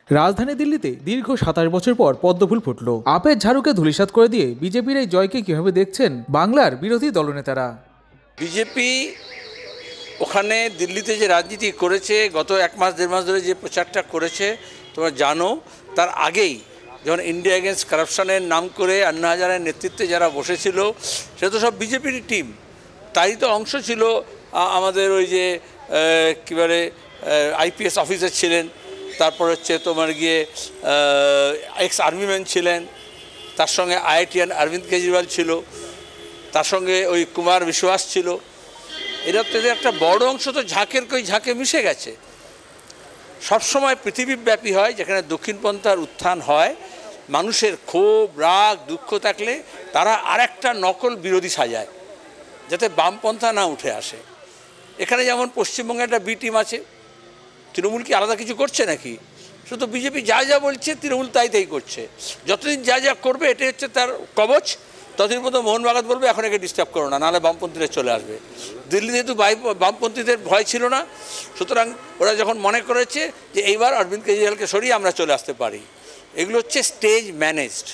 রাজধানী দিল্লিতে দীর্ঘ ২৭ বছর পর পদ্মফুল ফুটল। আপের ঝাড়ুকে ধূলিসাৎ করে দিয়ে বিজেপির এই জয়কে কিভাবে দেখছেন বাংলার বিরোধী দলনেতারা? বিজেপি ওখানে দিল্লিতে যে রাজনীতি করেছে, গত ১ মাস ১.৫ মাস ধরে যে প্রচারটা করেছে তোমরা জানো, তার আগেই যখন ইন্ডিয়া এগেনস্ট কারাপশনের নাম করে আন্না হাজারের নেতৃত্বে যারা বসেছিল সে তো সব বিজেপির টিম। তারই তো অংশ ছিল আমাদের ওই যে কী বলে আইপিএস অফিসার ছিলেন, তারপর হচ্ছে তোমার গিয়ে এক্স আর্মিম্যান ছিলেন, তার সঙ্গে আইআইটিয়ান অরবিন্দ কেজরিওয়াল ছিল, তার সঙ্গে ওই কুমার বিশ্বাস ছিল। এরা তো একটা বড় অংশ তো ঝাঁকের কই ঝাঁকে মিশে গেছে। সবসময় পৃথিবীব্যাপী হয় যেখানে দক্ষিণপন্থার উত্থান হয়, মানুষের ক্ষোভ রাগ দুঃখ থাকলে তারা আরেকটা নকল বিরোধী সাজায় যাতে বামপন্থা না উঠে আসে। এখানে যেমন পশ্চিমবঙ্গে একটা বি টিম আছে, তৃণমূল কি আলাদা কিছু করছে নাকি? শুধু বিজেপি যা যা বলছে তৃণমূল তাই তাই করছে। যতদিন যা যা করবে এটাই হচ্ছে তার কবচ, ততদিন মতো মোহন বাগাত বলবে এখন একে ডিস্টার্ব করো না, নাহলে বামপন্থীরা চলে আসবে। দিল্লিতে যেহেতু বামপন্থীদের ভয় ছিল না, সুতরাং ওরা যখন মনে করেছে যে এইবার অরবিন্দ কেজরিওয়ালকে সরিয়ে আমরা চলে আসতে পারি, এগুলো হচ্ছে স্টেজ ম্যানেজড।